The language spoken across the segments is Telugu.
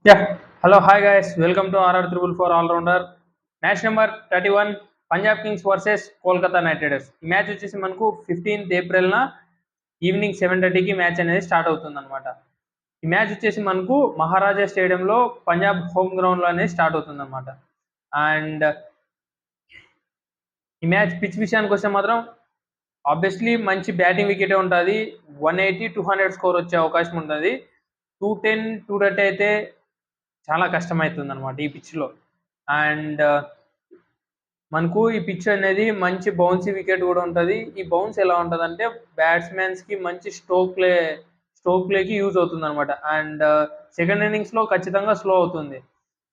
Yeah. Hello. Hi guys. Welcome to RR Triple Four All Rounder. Match number 31 Punjab Kings versus Kolkata Knight riders. ఈ మ్యాచ్ వచ్చేసి మనకు 15th ఏప్రిల్న ఈవినింగ్ 7:30కి మ్యాచ్ అనేది స్టార్ట్ అవుతుంది అనమాట. ఈ మ్యాచ్ వచ్చేసి మనకు మహారాజా స్టేడియంలో పంజాబ్ హోమ్ గ్రౌండ్లో అనేది స్టార్ట్ అవుతుంది అనమాట. అండ్ ఈ మ్యాచ్ పిచ్ విషయానికి వస్తే మాత్రం ఆబ్వియస్లీ మంచి బ్యాటింగ్ వికెటే ఉంటుంది. 180, 200 స్కోర్ వచ్చే అవకాశం ఉంటుంది. 210, 230 అయితే చాలా కష్టమవుతుంది అనమాట ఈ పిచ్లో. అండ్ మనకు ఈ పిచ్ అనేది మంచి బౌన్సీ వికెట్ కూడా ఉంటుంది. ఈ బౌన్స్ ఎలా ఉంటుందంటే బ్యాట్స్మెన్స్కి మంచి స్ట్రోక్ ప్లేకి యూజ్ అవుతుంది అనమాట. అండ్ సెకండ్ ఇన్నింగ్స్లో ఖచ్చితంగా స్లో అవుతుంది.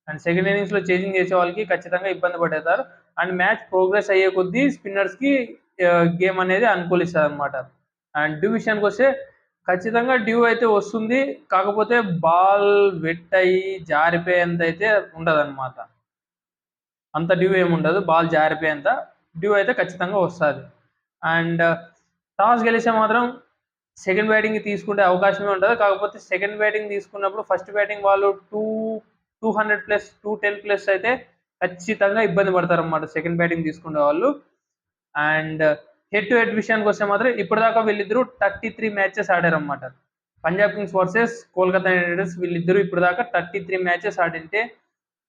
అండ్ సెకండ్ ఇన్నింగ్స్లో చేజింగ్ చేసే వాళ్ళకి ఖచ్చితంగా ఇబ్బంది పడేస్తారు. అండ్ మ్యాచ్ ప్రోగ్రెస్ అయ్యే కొద్దీ స్పిన్నర్స్కి గేమ్ అనేది అనుకూలిస్తుంది అనమాట. అండ్ డ్యూ విషయానికి వస్తే ఖచ్చితంగా డ్యూ అయితే వస్తుంది. కాకపోతే బాల్ వెట్ అయ్యి జారిపోయేంత అయితే ఉండదన్నమాట. అంత డ్యూ ఏముండదు. బాల్ జారిపోయేంత డ్యూ అయితే ఖచ్చితంగా వస్తుంది. అండ్ టాస్ గెలిస్తే మాత్రం సెకండ్ బ్యాటింగ్ తీసుకునే అవకాశమే ఉంటుంది. కాకపోతే సెకండ్ బ్యాటింగ్ తీసుకున్నప్పుడు ఫస్ట్ బ్యాటింగ్ వాళ్ళు 200+, 210+ అయితే ఖచ్చితంగా ఇబ్బంది పడతారన్నమాట సెకండ్ బ్యాటింగ్ తీసుకునే వాళ్ళు. అండ్ హెడ్ టు హెడ్ విషయానికి వస్తే మాత్రం ఇప్పటిదాకా వీళ్ళిద్దరూ 33 మ్యాచెస్ ఆడారన్నమాట. Punjab Kings versus Kolkata Knight Riders వీళ్ళిద్దరూ ఇప్పటిదాకా 33 మ్యాచెస్ ఆడింటే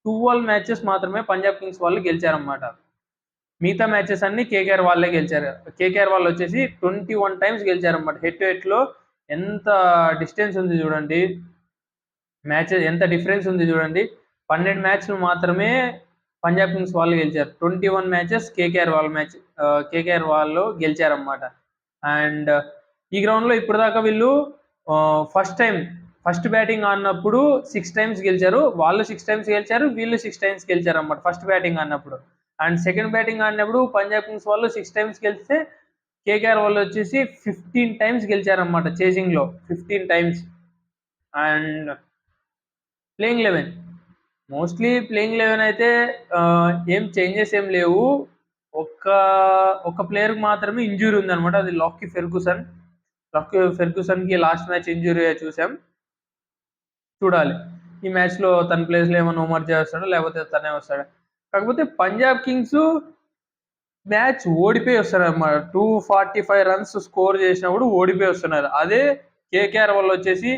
12 మ్యాచెస్ మాత్రమే పంజాబ్ కింగ్స్ వాళ్ళు గెలిచారన్నమాట. మిగతా మ్యాచెస్ అన్ని కేకేఆర్ వాళ్ళే గెలిచారు. కేకేఆర్ వాళ్ళు వచ్చేసి 21 టైమ్స్ గెలిచారన్నమాట. హెడ్ టు హెడ్లో ఎంత డిస్టెన్స్ ఉంది చూడండి, మ్యాచెస్ ఎంత డిఫరెన్స్ ఉంది చూడండి. 12 మ్యాచ్లు మాత్రమే పంజాబ్ కింగ్స్ వాళ్ళు గెలిచారు. 21 మ్యాచెస్ కేకేఆర్ వాళ్ళు గెలిచారన్నమాట. అండ్ ఈ గ్రౌండ్లో ఇప్పటిదాకా వీళ్ళు ఫస్ట్ బ్యాటింగ్ ఆడినప్పుడు 6 టైమ్స్ గెలిచారు. వాళ్ళు 6 టైమ్స్ గెలిచారు, వీళ్ళు 6 టైమ్స్ గెలిచారు అన్నమాట ఫస్ట్ బ్యాటింగ్ ఆడినప్పుడు. అండ్ సెకండ్ బ్యాటింగ్ ఆడినప్పుడు పంజాబ్ కింగ్స్ వాళ్ళు 6 టైమ్స్ గెలిస్తే కేకేఆర్ వాళ్ళు వచ్చేసి 15 టైమ్స్ గెలిచారన్నమాట చేసింగ్లో 15 times. And playing 11 mostly playing 11 అయితే ఏం చేంజెస్ ఏం లేవు. ఒక ప్లేయర్కి మాత్రమే ఇంజురీ ఉందన్నమాట. అది లాకీ ఫెర్గ్యూసన్కి లాస్ట్ మ్యాచ్ ఇంజురీ చూసాం. చూడాలి ఈ మ్యాచ్లో తన ప్లేస్లో ఏమైనా ఉమర్ చేస్తాడో లేకపోతే తనే వస్తాడా. కాకపోతే పంజాబ్ కింగ్స్ మ్యాచ్ ఓడిపోయి వస్తారు అన్నమాట. 245 రన్స్ స్కోర్ చేసినప్పుడు ఓడిపోయి వస్తున్నారు. అదే కేకేఆర్ వాళ్ళు వచ్చేసి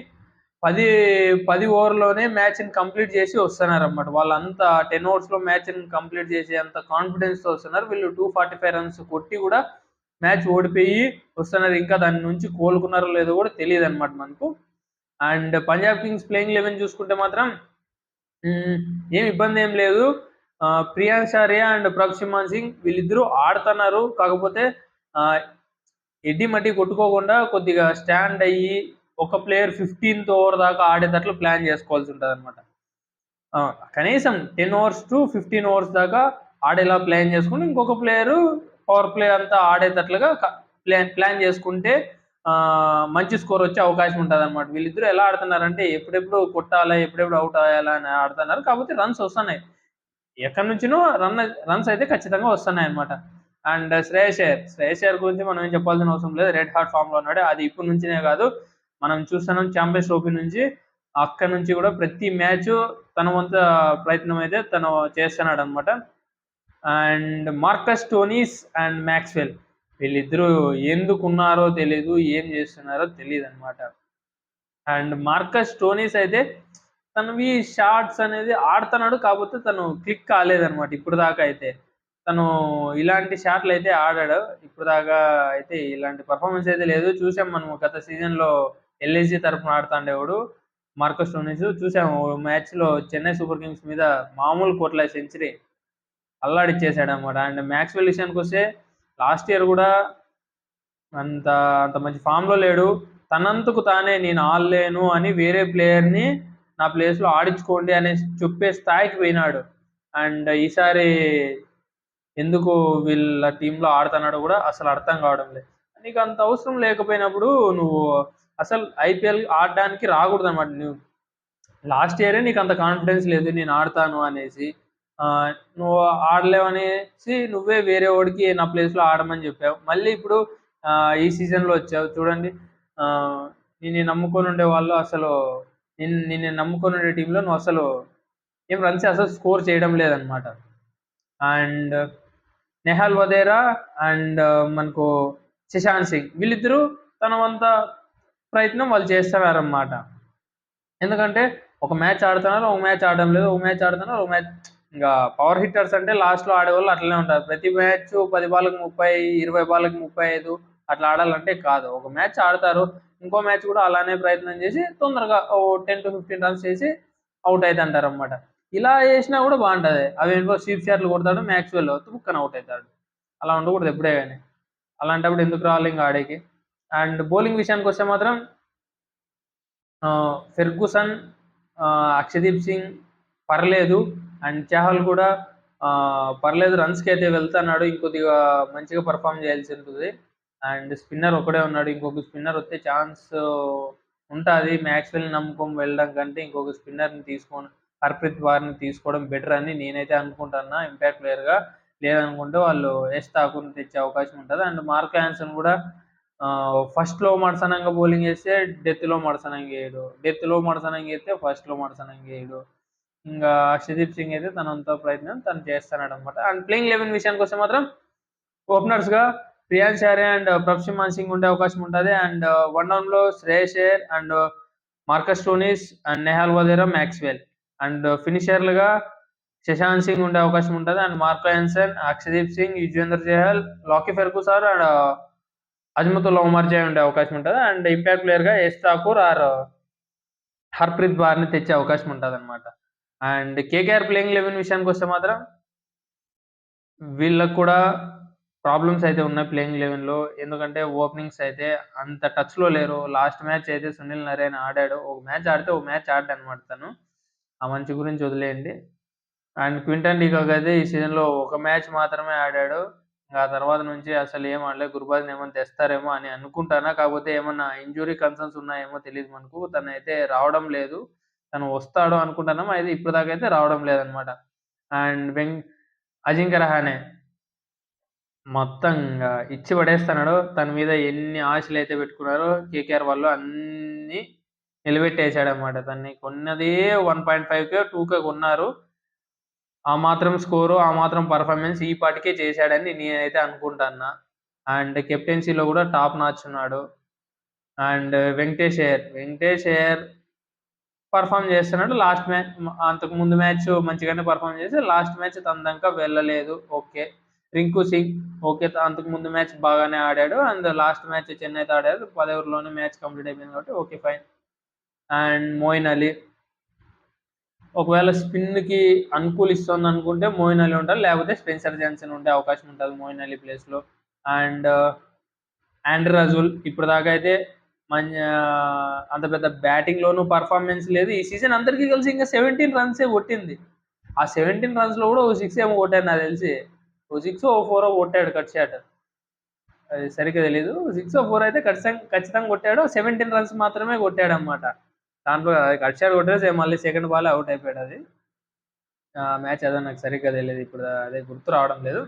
10 ఓవర్లోనే మ్యాచ్ని కంప్లీట్ చేసి వస్తున్నారు అన్నమాట. వాళ్ళంతా 10 ఓవర్స్లో మ్యాచ్ని కంప్లీట్ చేసి అంత కాన్ఫిడెన్స్తో వస్తున్నారు. వీళ్ళు 245 రన్స్ కొట్టి కూడా మ్యాచ్ ఓడిపోయి వస్తున్నారు. ఇంకా దాని నుంచి కోలుకున్నారో లేదో కూడా తెలియదు అనమాట మనకు. అండ్ పంజాబ్ కింగ్స్ ప్లేయింగ్ 11 చూసుకుంటే మాత్రం ఏం ఇబ్బంది ఏం లేదు. ప్రియాంక్ షారియా అండ్ ప్రగ్సిమాన్ సింగ్ వీళ్ళిద్దరూ ఆడుతున్నారు. కాకపోతే ఎడ్డి మడ్డి కొట్టుకోకుండా కొద్దిగా స్టాండ్ అయ్యి ఒక ప్లేయర్ 15th ఓవర్ దాకా ఆడేటట్లు ప్లాన్ చేసుకోవాల్సి ఉంటుంది అనమాట. కనీసం 10 ఓవర్స్ టు 15 ఓవర్స్ దాకా ఆడేలా ప్లాన్ చేసుకుని ఇంకొక ప్లేయరు పవర్ ప్లే అంతా ఆడేటట్లుగా ప్లాన్ చేసుకుంటే మంచి స్కోర్ వచ్చే అవకాశం ఉంటుంది అనమాట. వీళ్ళిద్దరూ ఎలా ఆడుతున్నారంటే ఎప్పుడెప్పుడు కొట్టాలా, ఎప్పుడెప్పుడు అవుట్ అయ్యాలా అని ఆడుతున్నారు. కాకపోతే రన్స్ వస్తున్నాయి, ఎక్కడి నుంచినో రన్స్ అయితే ఖచ్చితంగా వస్తున్నాయి అనమాట. అండ్ శ్రేయస్ అయ్యర్ గురించి మనం ఏం చెప్పాల్సిన అవసరం లేదు. రెడ్ హాట్ ఫామ్లో ఉన్నాడు. అది ఇప్పటి నుంచినే కాదు, మనం చూస్తున్నాం ఛాంపియన్స్ ట్రోఫీ నుంచి. అక్కడి నుంచి కూడా ప్రతి మ్యాచ్ తన వంత ప్రయత్నం అయితే తను చేస్తున్నాడు అనమాట. And Marcus Stoinis and Maxwell వీళ్ళిద్దరూ ఎందుకున్నారో తెలీదు, ఏం చేస్తున్నారో తెలియదు అనమాట. అండ్ మార్కస్ స్టోయినిస్ అయితే తనవి షాట్స్ అనేది ఆడుతున్నాడు. కాకపోతే తను క్లిక్ కాలేదనమాట ఇప్పుడు దాకా అయితే. తను ఇలాంటి షాట్లు అయితే ఆడాడు. ఇప్పుడు దాకా అయితే ఇలాంటి పర్ఫార్మెన్స్ అయితే లేదు. చూసాం మనం గత సీజన్లో ఎల్ఎస్జీ తరఫున ఆడుతుండేవాడు మార్కస్ స్టోయినిస్. చూసాము మ్యాచ్లో చెన్నై సూపర్ కింగ్స్ మీద మామూలు కోట్ల సెంచరీ అల్లాడిచ్చేసాడు అనమాట. అండ్ మ్యాక్స్వెల్ విషయానికి వస్తే లాస్ట్ ఇయర్ కూడా అంత మంచి ఫామ్లో లేడు. తనంతకు తానే నేను ఆడలేను అని వేరే ప్లేయర్ని నా ప్లేస్లో ఆడించుకోండి అని చెప్పే స్థాయికి పోయినాడు. అండ్ ఈసారి ఎందుకు వీళ్ళ టీంలో ఆడుతున్నాడో కూడా అసలు అర్థం కావడం లేదు. నీకు అంత అవసరం లేకపోయినప్పుడు నువ్వు అసలు ఐపీఎల్ ఆడడానికి రాకూడదు అనమాట. నువ్వు లాస్ట్ ఇయరే నీకు అంత కాన్ఫిడెన్స్ లేదు నేను ఆడతాను అనేసి. నువ్వు ఆడలేవనేసి నువ్వే వేరే వాడికి నా ప్లేస్లో ఆడమని చెప్పావు. మళ్ళీ ఇప్పుడు ఈ సీజన్లో వచ్చావు చూడండి. నేను నమ్ముకొని ఉండే వాళ్ళు అసలు నిన్ను నమ్ముకునే టీంలో నువ్వు అసలు ఏం రన్స్ అసలు స్కోర్ చేయడం లేదనమాట. అండ్ నెహాల్ వధేరా అండ్ మనకు శశాంత్ సింగ్ వీళ్ళిద్దరూ తన వంత ప్రయత్నం వాళ్ళు చేస్తున్నారన్నమాట. ఎందుకంటే ఒక మ్యాచ్ ఆడుతున్నారు, ఒక మ్యాచ్ ఆడడం లేదు, ఒక మ్యాచ్ ఆడుతున్నారు, ఒక మ్యాచ్ ఇంకా పవర్ హిట్టర్స్ అంటే లాస్ట్‌లో ఆడేవాళ్ళు అట్లనే ఉంటారు. ప్రతి మ్యాచ్ 10 బాల్‌కి 30, 20 బాల్‌కి 35 అట్లా ఆడాలంటే కాదు. ఒక మ్యాచ్ ఆడతారు. ఇంకో మ్యాచ్ కూడా అలానే ప్రయత్నం చేసి తొందరగా ఓ 10-15 రన్స్ చేసి ఔట్ అయితంటారన్నమాట. ఇలా చేసినా కూడా బావుంటది. అవేంటో స్వీప్ షాట్‌లు కొడతాడు మాక్స్‌వెల్ తుపుక్కన ఔట్ అయితాడు. అలా ఉండకూడదు ఎప్పుడే గాని. అలాంటప్పుడు ఎందుకు రావాలి ఇంక ఆడేకి. అండ్ బౌలింగ్ విషయానికొస్తే మాత్రం ఫెర్గుసన్, అక్షదీప్ సింగ్ పర్లేదు. అండ్ చాహల్ కూడా పర్లేదు రన్స్‌కైతే వెళ్తన్నాడు. ఇంకొద్దిగా మంచిగా పెర్ఫార్మ్ చేయాల్సి ఉంటుంది. అండ్ స్పిన్నర్ ఒక్కడే ఉన్నాడు. ఇంకొక స్పిన్నర్ వస్తే ఛాన్స్ ఉంటాది. మాక్స్‌వెల్‌ని నమ్ముకొని వెళ్ళడం కంటే ఇంకొక స్పిన్నర్‌ని తీసుకొని హర్‌ప్రీత్ బార్‌ని తీసుకోవడం బెటర్ అని నేనైతే అనుకుంటున్నా ఇంపాక్ట్ ప్లేయర్‌గా. లేదనుకుంటే వాళ్ళు యష్ ఠాకూర్‌ని తెచ్చే అవకాశం ఉంటది. అండ్ మార్కో యాన్సన్ కూడా ఫస్ట్‌లో మడసనంగా బౌలింగ్ ఏస్తే డెత్‌లో మడసనంగా ఏయడు. డెత్‌లో మడసనంగా ఏస్తే ఫస్ట్‌లో మడసనంగా ఏయడు. ఇంగా అర్షదీప్ సింగ్ అయితే తనంత ప్రయత్నం తను చేస్తున్నాడనమాట. అండ్ ప్లేయింగ్ 11 విషయానికొస్తే మాత్రం ఓపెనర్స్‌గా ప్రియాంశ్ ఆర్య అండ్ ప్రభ్‌సిమ్రాన్ సింగ్ ఉండే అవకాశం ఉంటది. అండ్ వన్ డౌన్‌లో Shreyas Iyer and Marcus Stoinis and Nehal Wadhera, Maxwell. And ఫినిషర్‌లుగా శశాంత్ సింగ్ ఉండే అవకాశం ఉంటది. And Marco Jansen, Akshdeep Singh, Yuzvendra Chahal, Lockie Ferguson and Azmatullah Omarzai ఉండే అవకాశం ఉంటది. అండ్ ఇంపాక్ట్ ప్లేయర్‌గా యష్ ఠాకూర్ ఆర్ హర్‌ప్రీత్ బార్‌ని తెచ్చే అవకాశం ఉంటదనమాట. అండ్ కేకేఆర్ ప్లేయింగ్ 11 విషయానికొస్తే మాత్రం వీళ్ళకి కూడా ప్రాబ్లమ్స్ అయితే ఉన్నాయి ప్లేయింగ్ 11లో. ఎందుకంటే ఓపెనింగ్స్ అయితే అంత టచ్‌లో లేరు. లాస్ట్ మ్యాచ్ అయితే సునీల్ నరైన్ ఆడాడు. ఒక మ్యాచ్ ఆడితే ఒక మ్యాచ్ ఆడాడనమాట తను. ఆ మంచి గురించి వదిలేయండి. అండ్ క్వింటన్ డీకాక్ అయితే ఈ సీజన్‌లో ఒక మ్యాచ్ మాత్రమే ఆడాడు. ఆ తర్వాత నుంచి అసలు ఏం ఆడలే. గుర్బాజ్‌ని ఏమన్నా తెస్తారేమో అని అనుకుంటానా. కాకపోతే ఏమన్నా ఇంజ్యూరీ కన్సర్న్స్ ఉన్నాయేమో తెలీదు మనకు. తనైతే రావడం లేదు. తను వస్తాడు అనుకుంటున్నాం. అయితే ఇప్పటిదాకా అయితే రావడం లేదనమాట. అండ్ అజింక్య రహానె మొత్తం ఇంగా ఇచ్చి పడేస్తున్నాడు. తన మీద ఎన్ని ఆశలైతే పెట్టుకున్నారో కేకేఆర్ వాళ్ళు అన్నీ నిలబెట్టేసాడనమాట. తన్ని కొన్నదే 1.5కో, 2కో కొన్నారు. ఆ మాత్రం స్కోరు, ఆ మాత్రం పెర్ఫార్మన్స్ ఈ పాటికే చేశాడని నేనైతే అనుకుంటున్నా. అండ్ కెప్టెన్సీలో గూడా టాప్ నాచ్ ఉన్నాడు. అండ్ వెంకటేష్ అయ్యర్ పెర్ఫార్మ్ చేస్తున్నాడు. లాస్ట్ మ్యాచ్ అంతకు ముందు మ్యాచ్ మంచిగానే పెర్ఫార్మ్ చేసి లాస్ట్ మ్యాచ్ తన దాకా వెళ్ళలేదు. ఓకే. రింకు సింగ్ ఓకే. అంతకు ముందు మ్యాచ్ బాగానే ఆడాడు. అండ్ లాస్ట్ మ్యాచ్ చెన్నైతో ఆడారు. 10 ఓవర్‌లోనే మ్యాచ్ కంప్లీట్ అయిపోయింది కాబట్టి okay. Fine. And Moeen Ali ఒకవేళ స్పిన్‌కి అనుకూలిస్తుందనుకుంటే మోయిన్ అలీ ఉంటాడు. లేకపోతే స్పెన్సర్ జాన్సన్ ఉండే అవకాశం ఉంటది మోయిన్ అలీ ప్లేస్‌లో. అండ్ ఆండ్రే రసూల్ ఇప్పటిదాకా అయితే అంత పెద్ద బ్యాటింగ్‌లోనూ పెర్ఫార్మెన్స్ లేదు. ఈ సీజన్ అందరికీ కలిసి ఇంకా 17 రన్సే కొట్టింది. ఆ 17 రన్స్‌లో కూడా ఓ 6 ఏమో కొట్టాడు నాకు తెలిసి. ఓ 6 ఓ 4 కొట్టాడు కట్ షాట్. అది సరిగ్గా తెలీదు. 6 4 అయితే ఖచ్చితంగా కొట్టాడు. 17 రన్స్ మాత్రమే కొట్టాడన్నమాట. దాంట్లో కట్ షాట్ కొట్టేసి మళ్ళీ సెకండ్ బాలే ఔట్ అయిపోయాడది. మ్యాచ్ అదో నాకు సరిగ్గా తెలీదు. ఇప్పుడు అదే గుర్తు రావడం లేదు.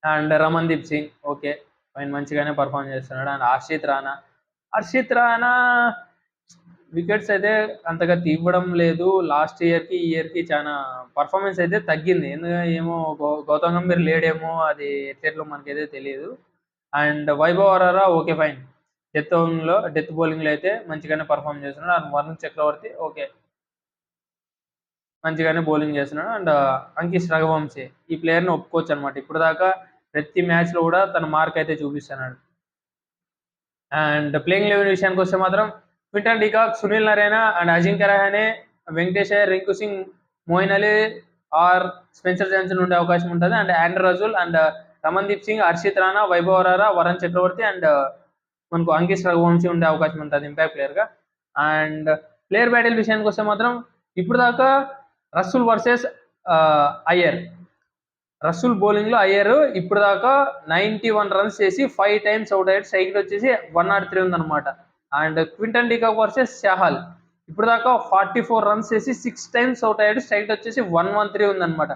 And Ramandeep Singh okay. Fine మంచిగానే పెర్ఫార్మ్ చేస్తున్నాడు. అండ్ హర్షిత్ రాణా వికెట్స్ అయితే అంతగా తీవ్వడం లేదు. లాస్ట్ ఇయర్‌కి, ఈ ఇయర్‌కి చానా పెర్ఫార్మన్స్ అయితే తగ్గింది. ఏమో గౌతమ్ గంభీర్ లేడేమో అది ఎట్లెట్లో మనకైతే తెలీదు. And Vaibhav Arora okay. Fine. Death బౌలింగ్‌లో అయితే మంచిగానే పెర్ఫార్మ్ చేస్తున్నాడు. And Varun Chakravarthy okay. మంచిగానే బౌలింగ్ చేస్తున్నాడు. అండ్ అంకిష్ రఘువంశీ ఈ ప్లేయర్‌ని ఒప్పుకోవచ్చనమాట. ఇప్పటిదాకా ప్రతి మ్యాచ్‌లో కూడా తన మార్క్ అయితే చూపిస్తున్నాడు. అండ్ ప్లేయింగ్ 11 విషయానికొస్తే మాత్రం Quinton de Kock, Sunil Narine and Ajinkya Rahane, Venkatesh Iyer, Rinku Singh, Moeen Ali or Spencer Johnson ఉండే అవకాశం ఉంటది. And Andre Russell and Ramandeep Singh, Harshit Rana, Vaibhav Arora, Varun Chakravarthy and మనకు అంకిష్ రఘువంశీ ఉండే అవకాశం ఉంటది ఇంపాక్ట్ ప్లేయర్‌గా. అండ్ ప్లేయర్ బ్యాటిల్ విషయానికొస్తే మాత్రం ఇప్పటిదాకా రసూల్ వర్సెస్ అయ్యర్. రసూల్ బౌలింగ్‌లో అయ్యర్ ఇప్పటిదాకా 91 రన్స్ చేసి 5 టైమ్స్ ఔట్ అయ్యాడు. స్ట్రైక్ రేట్ వచ్చేసి 103 ఉందన్నమాట. And Quinton de Kock versus Chahal ఇప్పటిదాకా 44 రన్స్ చేసి 6 టైమ్స్ ఔట్ అయ్యాడు. స్ట్రైక్ రేట్ వచ్చేసి 113 ఉందన్నమాట.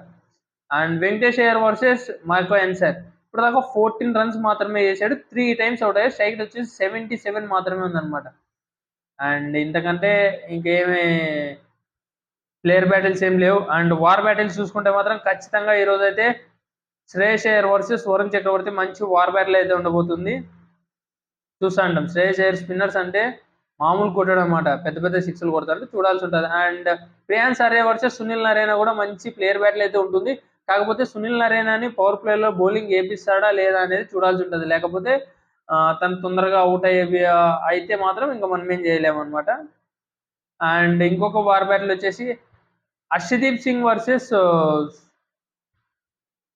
And Venkatesh Iyer versus Marco Jansen ఇప్పటిదాకా 14 రన్స్ మాత్రమే చేశాడు. 3 టైమ్స్ ఔట్ అయ్యాడు. స్ట్రైక్ రేట్ వచ్చేసి 77 మాత్రమే ఉందన్నమాట. అండ్ ఇంతకంటే ఇంకేమి ప్లేయర్ బ్యాటిల్స్ ఏం లేవు. అండ్ వార్ బ్యాటిల్స్ చూసుకుంటే మాత్రం ఖచ్చితంగా ఈరోజైతే శ్రేయస్ అయ్యర్ వర్సెస్ వరుణ్ చక్రవర్తి మంచి వార్ బ్యాటిల్ అయితే ఉండబోతుంది. చూస్తా ఉంటాం. శ్రేయస్ అయ్యర్ స్పిన్నర్స్ అంటే మామూలు కొట్టాడు అనమాట, పెద్ద పెద్ద సిక్స్లు కొడతాడు, చూడాల్సి ఉంటుంది. అండ్ ప్రియాన్స్ ఆర్య వర్సెస్ సునీల్ నరేనా కూడా మంచి ప్లేయర్ బ్యాటిల్ అయితే ఉంటుంది. కాకపోతే సునీల్ నరేనాని పవర్ ప్లేలో బౌలింగ్ వేపిస్తాడా లేదా అనేది చూడాల్సి ఉంటుంది. లేకపోతే తను తొందరగా అవుట్ అయితే మాత్రం ఇంకా మనం ఏం చేయలేము అనమాట. అండ్ ఇంకొక వార్ బ్యాటిల్ వచ్చేసి హర్షదీప్ సింగ్ వర్సెస్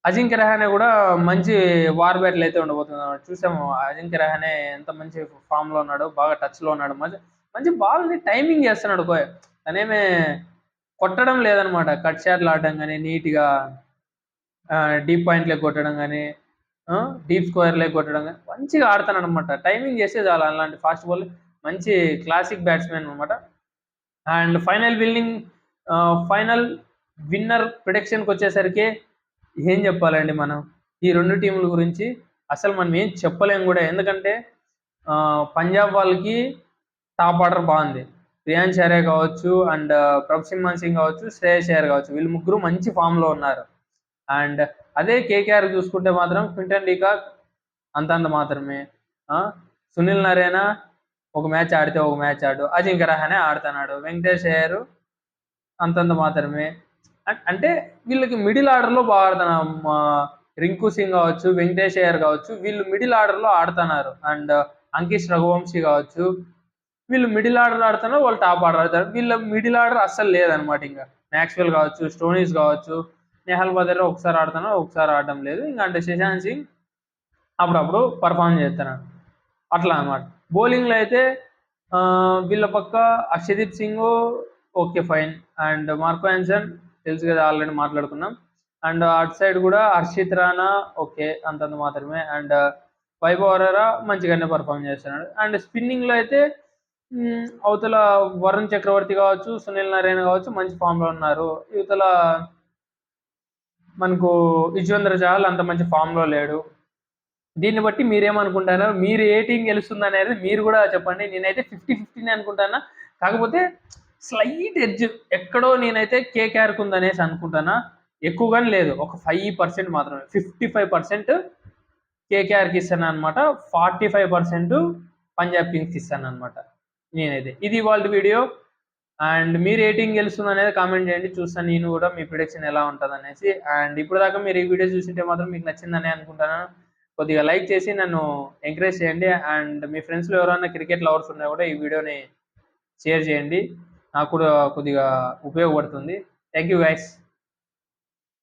అజింక్య రహానే కూడా మంచి వార్ బ్యాటిల్ అయితే ఉండబోతుంది. చూసాము అజింక్య రహానే ఎంత మంచి ఫామ్ లో ఉన్నాడు, బాగా టచ్ లో ఉన్నాడు, మంచి మంచి బాల్ ని టైమింగ్ చేస్తున్నాడు. తనేమే కొట్టడం లేదనమాట, కట్ షాట్లు ఆడడం కానీ, నీట్ గా డీప్ పాయింట్ లెక్క కొట్టడం కానీ, డీప్ స్క్వేర్ లెక్క కొట్టడం కానీ మంచిగా ఆడుతున్నాడు అనమాట. టైమింగ్ చేస్తే చాలు అలాంటి ఫాస్ట్ బాల్. మంచి క్లాసిక్ బ్యాట్స్మెన్ అనమాట. అండ్ ఫైనల్ విన్నర్ ప్రిడిక్షన్కి వచ్చేసరికి ఏం చెప్పాలండి మనం ఈ రెండు టీముల గురించి? అసలు మనం ఏం చెప్పలేము కూడా. ఎందుకంటే పంజాబ్ వాళ్ళకి టాప్ ఆర్డర్ బాగుంది. ప్రియాన్స్ ఆర్య కావచ్చు, అండ్ ప్రభ్ సింగ్ కావచ్చు, శ్రేయస్ అయ్యర్ కావచ్చు, వీళ్ళు ముగ్గురు మంచి ఫామ్లో ఉన్నారు. అండ్ అదే కేకేఆర్ చూసుకుంటే మాత్రం క్వింటన్ డీకాక్ అంతంత మాత్రమే. సునీల్ నరేనా ఒక మ్యాచ్ ఆడితే ఒక మ్యాచ్ ఆడు, అజింక్య రహానే ఆడుతున్నాడు, వెంకటేష్ అయ్యర్ అంతంత మాత్రమే. అంటే వీళ్ళకి మిడిల్ ఆర్డర్లో బాగా ఆడుతున్నారు. రింకు సింగ్ కావచ్చు, వెంకటేష్ అయ్యర్ కావచ్చు, వీళ్ళు మిడిల్ ఆర్డర్లో ఆడుతున్నారు. అండ్ అంకిష్ రఘువంశీ కావచ్చు, వీళ్ళు మిడిల్ ఆర్డర్ ఆడుతున్నారు, వాళ్ళు టాప్ ఆర్డర్ ఆడతారు. వీళ్ళ మిడిల్ ఆర్డర్ అస్సలు లేదనమాట. ఇంకా మ్యాక్స్వెల్ కావచ్చు, స్టోనీస్ కావచ్చు, నెహల్ బదర్ ఒకసారి ఆడుతున్నారు, ఒకసారి ఆడడం లేదు. ఇంకా అంటే శశాంత్ సింగ్ అప్పుడప్పుడు పర్ఫామ్ చేస్తున్నాడు, అట్లా అనమాట. బౌలింగ్లో అయితే వీళ్ళ పక్క Harshdeep Singh okay fine. And Marco Jansen తెలుసు కదా, ఆల్రెడీ మాట్లాడుకున్నాం. అండ్ అటు సైడ్ కూడా హర్షిత్ రాణా ఓకే, అంతంత మాత్రమే. అండ్ వైభవ్ అరోరా మంచిగానే పర్ఫామ్ చేస్తున్నాడు. అండ్ స్పిన్నింగ్లో అయితే అవతల వరుణ్ చక్రవర్తి కావచ్చు, సునీల్ నరేన్ కావచ్చు మంచి ఫామ్లో ఉన్నారు. ఇవతల మనకు యుజ్వేంద్ర చహల్ అంత మంచి ఫామ్లో లేడు. దీన్ని బట్టి మీరేమనుకుంటారో, మీరు ఏ టీం గెలుస్తుంది అనేది మీరు కూడా చెప్పండి. నేనైతే 50-50 అనుకుంటానా. కాకపోతే స్లైట్ ఎడ్జ్ ఎక్కడో నేనైతే కేకేఆర్కి ఉందనేసి అనుకుంటానా. ఎక్కువగానే లేదు, ఒక 5% మాత్రమే. 55% కేకేఆర్కి ఇస్తాను అనమాట, 45% పంజాబ్ కింగ్స్కి ఇస్తాను అనమాట నేనైతే. ఇది వాళ్ళ వీడియో. అండ్ మీరు ఏ టీం గెలుస్తుంది అనేది కామెంట్ చేయండి, చూస్తాను నేను కూడా మీ ప్రిడిక్షన్ ఎలా ఉంటుంది అనేసి. అండ్ ఇప్పుడు దాకా మీరు ఈ వీడియో చూసింటే మాత్రం మీకు నచ్చిందని అనుకుంటాను. కొద్దిగా లైక్ చేసి నన్ను ఎంకరేజ్ చేయండి. అండ్ మీ ఫ్రెండ్స్లో ఎవరైనా క్రికెట్ లవర్స్ ఉన్నా కూడా ఈ వీడియోని షేర్ చేయండి, నాకు కూడా కొద్దిగా ఉపయోగపడుతుంది. Thank you guys.